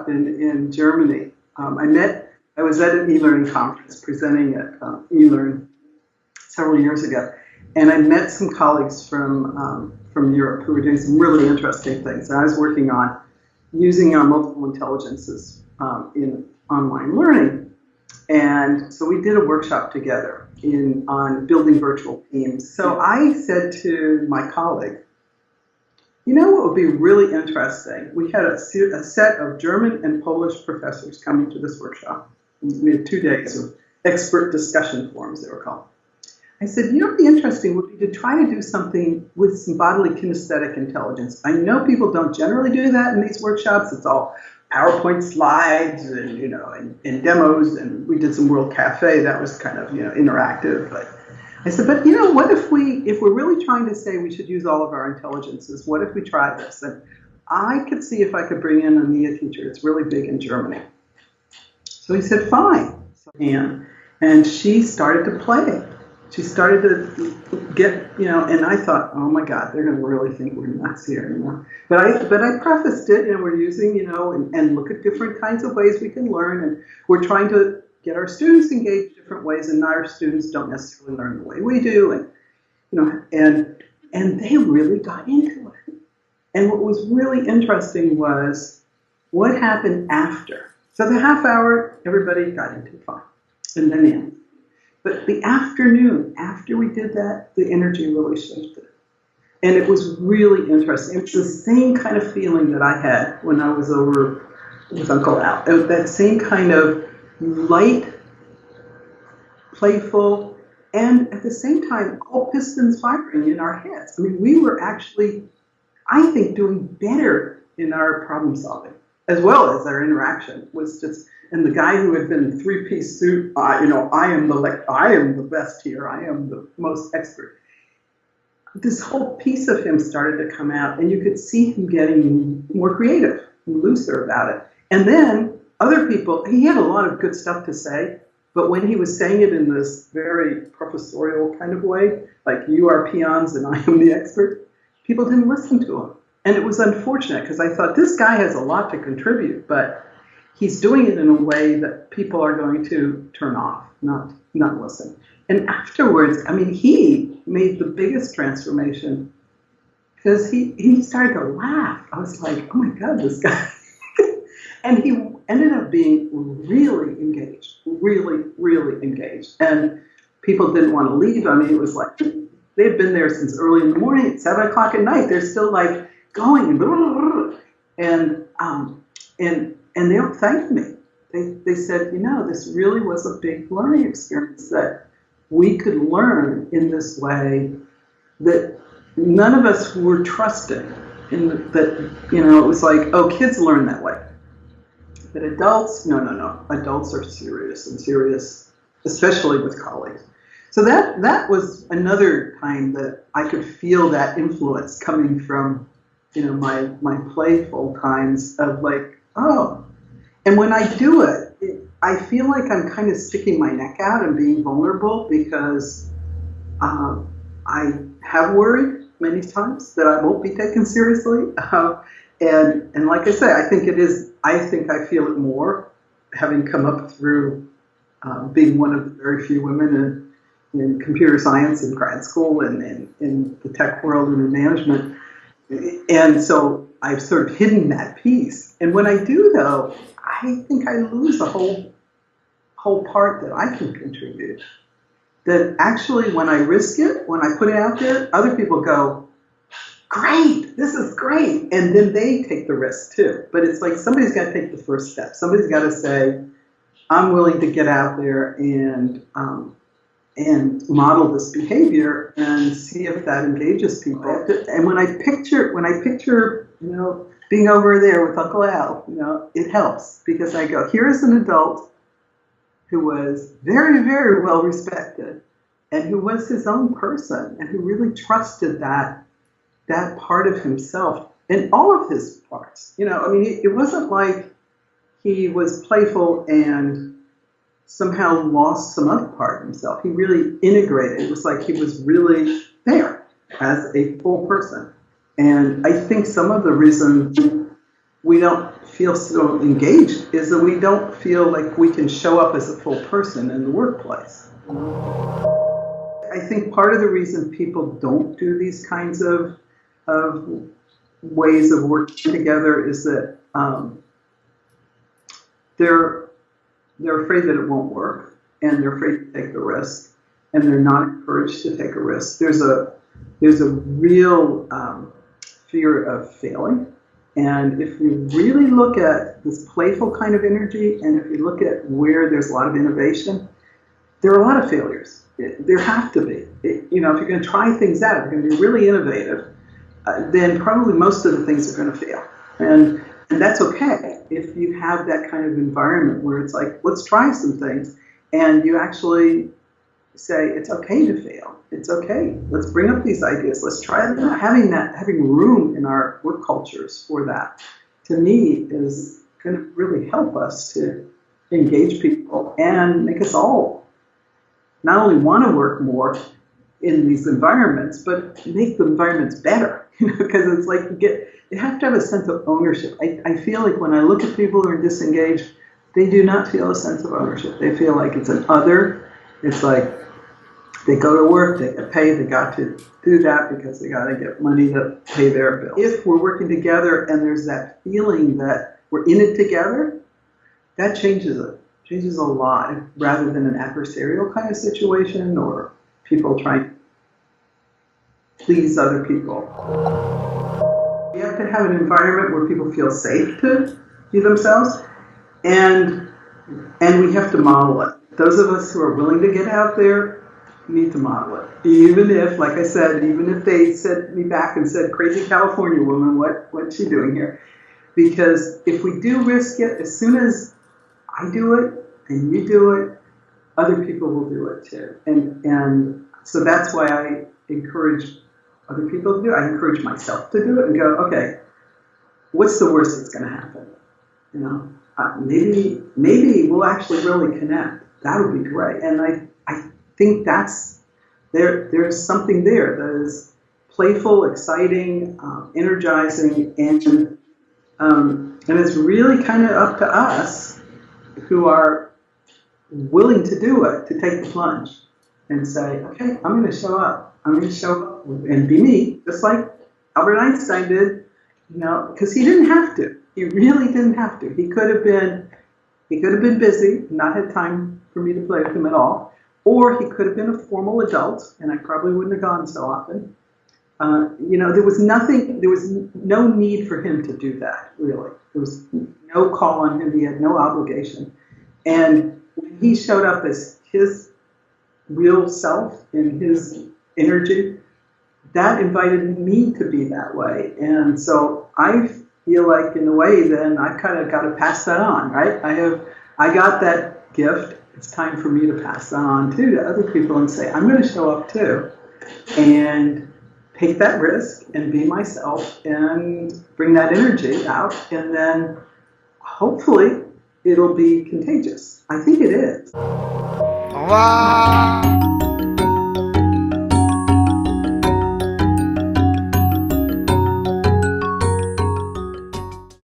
workshop in Germany. I was at an e-learning conference presenting at eLearn several years ago, and I met some colleagues from Europe who were doing some really interesting things. And I was working on using our multiple intelligences in online learning. And so we did a workshop together on building virtual teams. So I said to my colleague, you know what would be really interesting? We had a set of German and Polish professors coming to this workshop. We had 2 days of expert discussion forums, they were called. I said, you know what would be interesting would be to try to do something with some bodily kinesthetic intelligence. I know people don't generally do that in these workshops. It's all PowerPoint slides and, and demos, and we did some World Cafe. That was kind of, interactive. But I said, but what if we're really trying to say we should use all of our intelligences, what if we try this? And I could see if I could bring in a Mia teacher. It's really big in Germany. So he said, fine. And she started to play. She started to get, and I thought, oh my God, they're going to really think we're nuts here. But I prefaced it, we're using, and look at different kinds of ways we can learn. And we're trying to get our students engaged different ways, and our students don't necessarily learn the way we do. And they really got into it. And what was really interesting was what happened after. So the half hour, everybody got into it fine. And then in. But the afternoon, after we did that, the energy really shifted. And it was really interesting. It was the same kind of feeling that I had when I was over with Uncle Al. That same kind of light, playful, and at the same time, all pistons firing in our heads. I mean, we were actually, I think, doing better in our problem solving, as well as our interaction was just. And the guy who had been in a three-piece suit, I am the best here. I am the most expert. This whole piece of him started to come out, and you could see him getting more creative, looser about it. And then other people, he had a lot of good stuff to say, but when he was saying it in this very professorial kind of way, like you are peons and I am the expert, people didn't listen to him. And it was unfortunate because I thought this guy has a lot to contribute, but he's doing it in a way that people are going to turn off, not listen. And afterwards, he made the biggest transformation because he started to laugh. I was like, oh my God, this guy. And he ended up being really engaged, really, really engaged. And people didn't want to leave. It was like they had been there since early in the morning, at 7 o'clock at night. They're still like going, and they all thanked me. They said, this really was a big learning experience that we could learn in this way that none of us were trusting. It was like, oh, kids learn that way. But adults, no. Adults are serious, especially with colleagues. So that was another time that I could feel that influence coming from, my playful times of like, oh. And when I do it, I feel like I'm kind of sticking my neck out and being vulnerable because I have worried many times that I won't be taken seriously. And like I say, I think I feel it more having come up through being one of the very few women in computer science in grad school and in the tech world and in management. And so I've sort of hidden that piece. And when I do, though, I think I lose the whole part that I can contribute. That actually, when I risk it, when I put it out there, other people go, great, this is great. And then they take the risk, too. But it's like somebody's got to take the first step. Somebody's got to say, I'm willing to get out there and model this behavior and see if that engages people. And when I picture, being over there with Uncle Al, it helps because I go, here's an adult who was very, very well respected and who was his own person and who really trusted that part of himself and all of his parts. It wasn't like he was playful and somehow lost some other part of himself. He really integrated. It was like he was really there as a full person. And I think some of the reason we don't feel so engaged is that we don't feel like we can show up as a full person in the workplace. I think part of the reason people don't do these kinds of ways of working together is that they're afraid that it won't work, and they're afraid to take the risk, and they're not encouraged to take a risk. There's a real fear of failing. And if you really look at this playful kind of energy, and if you look at where there's a lot of innovation, there are a lot of failures. There have to be. If you're going to try things out, if you're going to be really innovative, then probably most of the things are going to fail. And that's okay if you have that kind of environment where it's like, let's try some things, and you actually say it's okay to fail. It's okay. Let's bring up these ideas. Let's try them out. Having room in our work cultures for that, to me, is going to really help us to engage people and make us all not only want to work more in these environments, but make the environments better. Because it's like you have to have a sense of ownership. I feel like when I look at people who are disengaged, they do not feel a sense of ownership. They feel like it's an other. It's like they go to work, they get paid, they got to do that because they got to get money to pay their bills. If we're working together and there's that feeling that we're in it together, that changes it. Changes a lot, rather than an adversarial kind of situation or people trying to please other people. You have to have an environment where people feel safe to be themselves, and we have to model it. Those of us who are willing to get out there need to model it. Even if, like I said, even if they sent me back and said, crazy California woman, what's she doing here? Because if we do risk it, as soon as I do it and you do it, other people will do it too. And so that's why I encourage other people to do it. I encourage myself to do it and go, okay, what's the worst that's going to happen? Maybe we'll actually really connect. That would be great. And I think there's something there that is playful, exciting, energizing, and it's really kind of up to us who are willing to do it, to take the plunge and say, okay, I'm going to show up. I'm going to show up and be me, just like Albert Einstein did, because he didn't have to. He really didn't have to. He could have been busy, not had time for me to play with him at all, or he could have been a formal adult, and I probably wouldn't have gone so often. There was no need for him to do that, really. There was no call on him. He had no obligation. And when he showed up as his real self and his energy, that invited me to be that way. And so I feel like, in a way, then I kind of got to pass that on, right? I got that gift. It's time for me to pass that on too to other people and say, I'm going to show up too and take that risk and be myself and bring that energy out, and then hopefully it'll be contagious. I think it is. Wow.